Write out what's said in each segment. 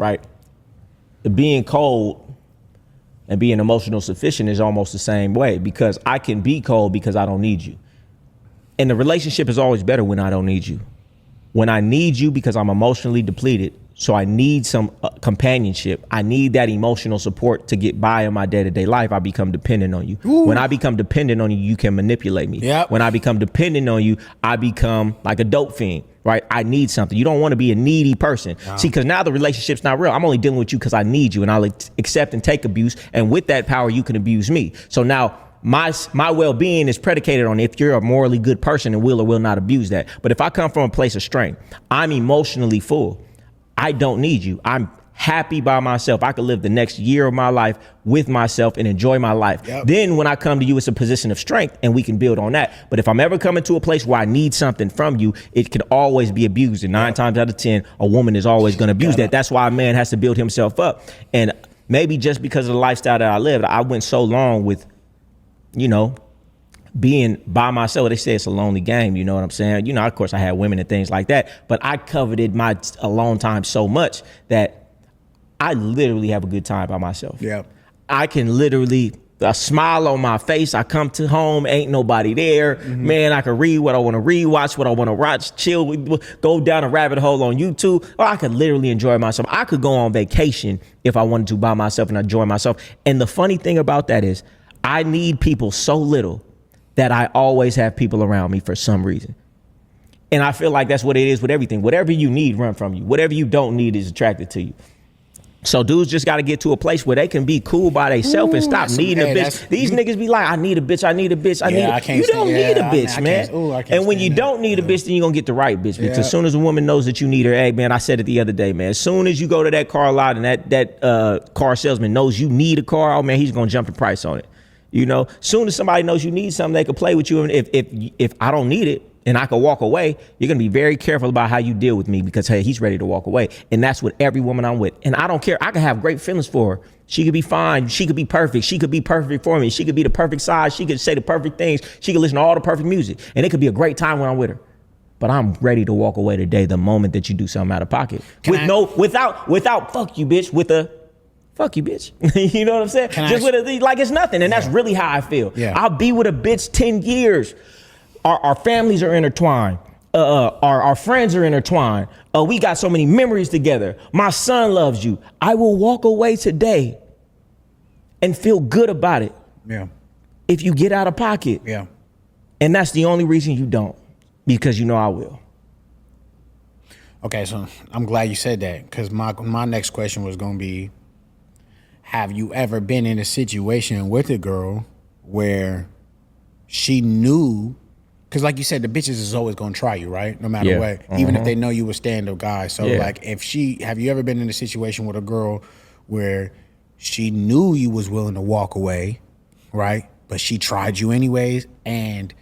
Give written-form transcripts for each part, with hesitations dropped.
right? Being cold and being emotional sufficient is almost the same way, because I can be cold because I don't need you. And the relationship is always better when I don't need you. When I need you because I'm emotionally depleted, so I need some companionship. I need that emotional support to get by in my day-to-day life. I become dependent on you. Ooh. When I become dependent on you, you can manipulate me. Yep. When I become dependent on you, I become like a dope fiend, right? I need something. You don't want to be a needy person. No. See, because now the relationship's not real. I'm only dealing with you because I need you, and I'll accept and take abuse. And with that power, you can abuse me. So now my well-being is predicated on if you're a morally good person and will or will not abuse that. But if I come from a place of strength, I'm emotionally full. I don't need you. I'm happy by myself. I could live the next year of my life with myself and enjoy my life. Yep. Then when I come to you, it's a position of strength and we can build on that. But if I'm ever coming to a place where I need something from you, it can always be abused. And 9 times out of 10, a woman is always going to abuse that. That's why a man has to build himself up. And maybe just because of the lifestyle that I lived, I went so long with, you know, being by myself. They say it's a lonely game, you know what I'm saying? You know, of course I had women and things like that, but I coveted my alone time so much that I literally have a good time by myself. Yeah. I can literally, a smile on my face, I come to home, ain't nobody there. Mm-hmm. Man, I can read what I want to read, watch what I want to watch, chill, go down a rabbit hole on YouTube, or I could literally enjoy myself. I could go on vacation if I wanted to by myself and enjoy myself. And the funny thing about that is I need people so little that I always have people around me for some reason. And I feel like that's what it is with everything. Whatever you need, run from you. Whatever you don't need is attracted to you. So dudes just got to get to a place where they can be cool by themselves and stop needing a bitch. These niggas be like, I need a bitch, I need a bitch, I need a bitch. You don't need a bitch, man. And when you don't need a bitch, then you're going to get the right bitch. Because as soon as a woman knows that you need her, hey, man, I said it the other day, man. As soon as you go to that car lot and that car salesman knows you need a car, oh, man, he's going to jump the price on it. You know, soon as somebody knows you need something, they can play with you. And if I don't need it and I can walk away, you're going to be very careful about how you deal with me because, hey, he's ready to walk away. And that's with every woman I'm with. And I don't care. I can have great feelings for her. She could be fine. She could be perfect. She could be perfect for me. She could be the perfect size. She could say the perfect things. She could listen to all the perfect music. And it could be a great time when I'm with her. But I'm ready to walk away today the moment that you do something out of pocket. Without fuck you, bitch, with a fuck you, bitch. You know what I'm saying? Just with a, like it's nothing. And that's really how I feel. Yeah. I'll be with a bitch 10 years. Our families are intertwined. Our friends are intertwined. We got so many memories together. My son loves you. I will walk away today and feel good about it. Yeah. If you get out of pocket. Yeah. And that's the only reason you don't, because you know I will. Okay, so I'm glad you said that, because my next question was going to be, have you ever been in a situation with a girl where she knew, because like you said, the bitches is always going to try you, right? No matter what, even if they know you a stand-up guy. So like have you ever been in a situation with a girl where she knew you was willing to walk away, right? But she tried you anyways, and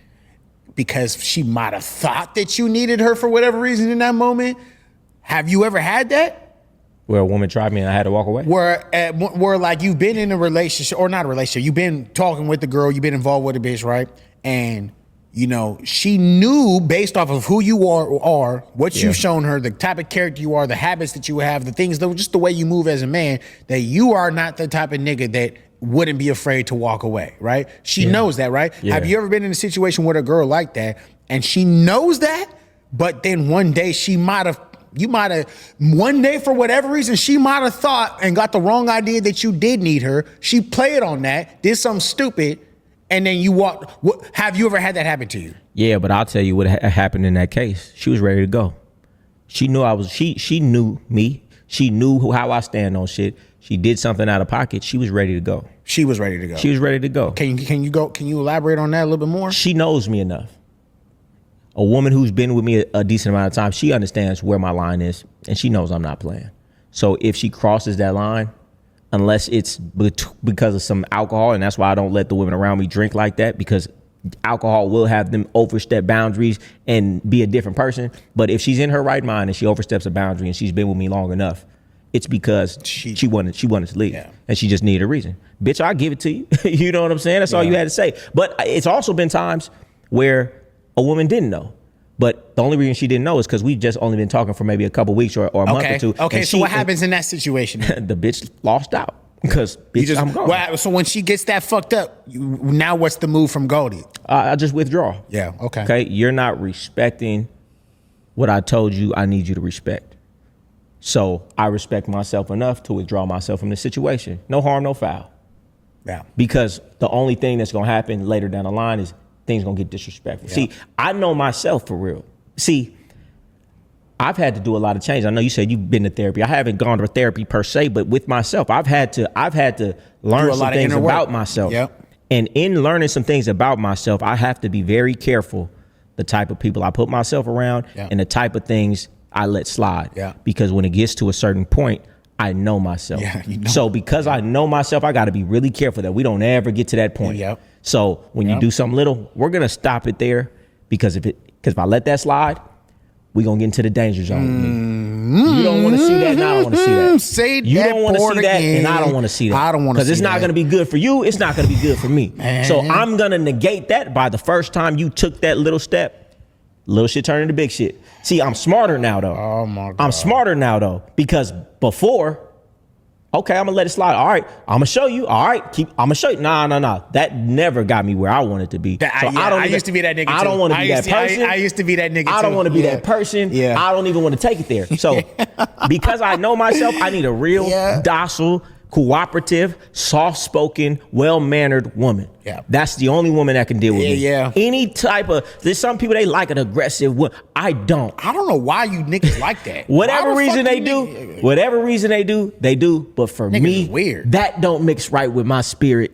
because she might have thought that you needed her for whatever reason in that moment. Have you ever had that? Where a woman tried me and I had to walk away? Where like you've been in a relationship, or not a relationship, you've been talking with the girl, you've been involved with a bitch, right? And, you know, she knew based off of who you are, what you've shown her, the type of character you are, the habits that you have, the things, just the way you move as a man, that you are not the type of nigga that wouldn't be afraid to walk away, right? She knows that, right? Yeah. Have you ever been in a situation with a girl like that and she knows that, but then one day one day for whatever reason, she might have thought and got the wrong idea that you did need her. She played on that, did something stupid, and then you walked. Have you ever had that happen to you? Yeah, but I'll tell you what happened in that case. She was ready to go. She knew she knew me. She knew how I stand on shit. She did something out of pocket. She was ready to go. She was ready to go. She was ready to go. Can you elaborate on that a little bit more? She knows me enough. A woman who's been with me a decent amount of time, she understands where my line is, and she knows I'm not playing. So if she crosses that line, unless it's because of some alcohol, and that's why I don't let the women around me drink like that, because alcohol will have them overstep boundaries and be a different person. But if she's in her right mind and she oversteps a boundary and she's been with me long enough, it's because she wanted to leave, and she just needed a reason. Bitch, I'll give it to you. You know what I'm saying? That's all you had to say. But it's also been times where a woman didn't know. But the only reason she didn't know is because we've just only been talking for maybe a couple weeks or a month or two. Okay, so what happens in that situation? The bitch lost out because bitch, I'm gone. Well, so when she gets that fucked up, now what's the move from Goldie? I just withdraw. Yeah, okay. Okay, you're not respecting what I told you I need you to respect. So I respect myself enough to withdraw myself from the situation. No harm, no foul. Yeah. Because the only thing that's gonna happen later down the line is things gonna get disrespectful. Yeah. See, I know myself for real. See, I've had to do a lot of change. I know you said you've been to therapy. I haven't gone to therapy per se, but with myself, I've had to learn some things about myself. Yep. And in learning some things about myself, I have to be very careful the type of people I put myself around and the type of things I let slide. Yeah. Because when it gets to a certain point, I know myself. Yeah, you know. So because I know myself, I got to be really careful that we don't ever get to that point. Yep. So when you do something little, we're going to stop it there because if I let that slide, we're going to get into the danger zone. You don't want to see that, and I don't want to see that. Say you that don't want to see that, again. and I don't want to see that. I don't want to see that. Because it's not going to be good for you. It's not going to be good for me. So I'm going to negate that by the first time you took that little step. Little shit turned into big shit. See, I'm smarter now, though. Oh, my God. I'm smarter now, though, because before, okay, I'm going to let it slide. All right, I'm going to show you. All right, I'm going to show you. Nah. That never got me where I wanted to be. I used to be that nigga, too. I don't want to be that person. I used to be that nigga, too. I don't want to be that person. Yeah. I don't even want to take it there. So because I know myself, I need a real docile, cooperative, soft-spoken, well-mannered woman. Yeah. That's the only woman that can deal with me. Yeah. Any type of, there's some people, they like an aggressive woman. I don't. I don't know why you niggas like that. Whatever reason they do, they do. But for me, weird. That don't mix right with my spirit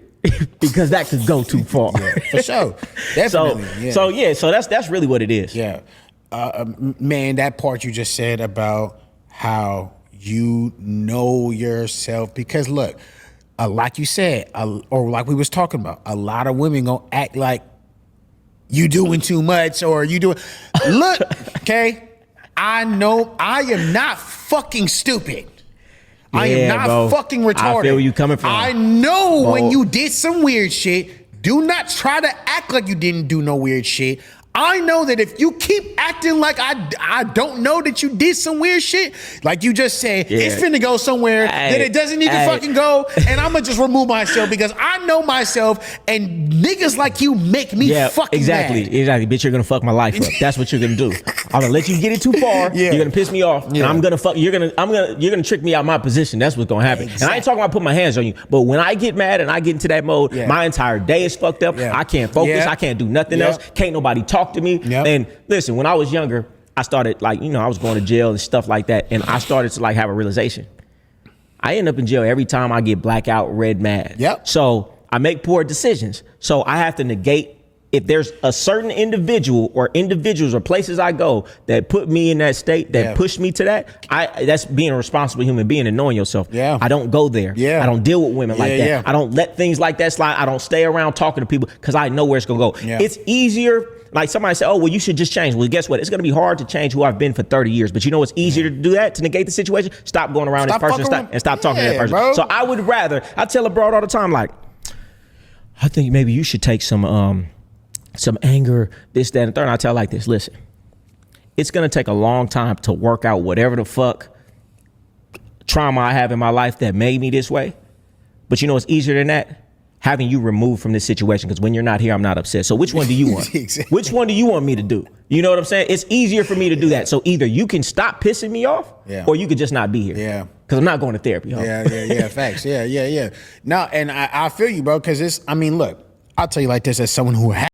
because that could go too far. Yeah, for sure. Definitely. So that's really what it is. Yeah. Man, that part you just said about how you know yourself, because look, like you said, or like we was talking about, a lot of women gonna act like you doing too much or you doing. Look, okay, I know I am not fucking stupid. I am not fucking retarded. I feel where you coming from. I know when you did some weird shit. Do not try to act like you didn't do no weird shit. I know that if you keep acting like I don't know that you did some weird shit, like you just said, it's finna go somewhere that it doesn't need to fucking go, and I'm gonna just remove myself because I know myself, and niggas like you make me fucking mad. Exactly, bitch, you're gonna fuck my life up. That's what you're gonna do. I'm gonna let you get it too far. You're gonna piss me off, and I'm gonna fuck. You're gonna trick me out of my position. That's what's gonna happen. And I ain't talking about putting my hands on you, but when I get mad and I get into that mode, my entire day is fucked up. I can't focus. I can't do nothing else. Can't nobody talk to me. And listen, when I was younger, I started I was going to jail and stuff like that. And I started to have a realization. I end up in jail every time I get blackout, red, mad. So I make poor decisions. So I have to negate if there's a certain individual or individuals or places I go that put me in that state, that push me to that, that's being a responsible human being and knowing yourself. I don't go there. I don't deal with women like that. I don't let things like that slide. I don't stay around talking to people because I know where it's going to go. It's easier. Like somebody said, oh, well, you should just change. Well, guess what? It's going to be hard to change who I've been for 30 years. But you know what's easier to do that, to negate the situation? Stop going around this person and stop talking to that person. Bro. So I would rather, I tell a broad all the time, like, I think maybe you should take some anger, this, that, and the third. And I tell like this, listen, it's going to take a long time to work out whatever the fuck trauma I have in my life that made me this way. But you know what's easier than that? Having you removed from this situation, because when you're not here, I'm not upset. So which one do you want? Which one do you want me to do? You know what I'm saying? It's easier for me to do that. So either you can stop pissing me off, or you could just not be here. Because I'm not going to therapy. Huh? Facts. No, and I feel you, bro, because look, I'll tell you like this as someone who has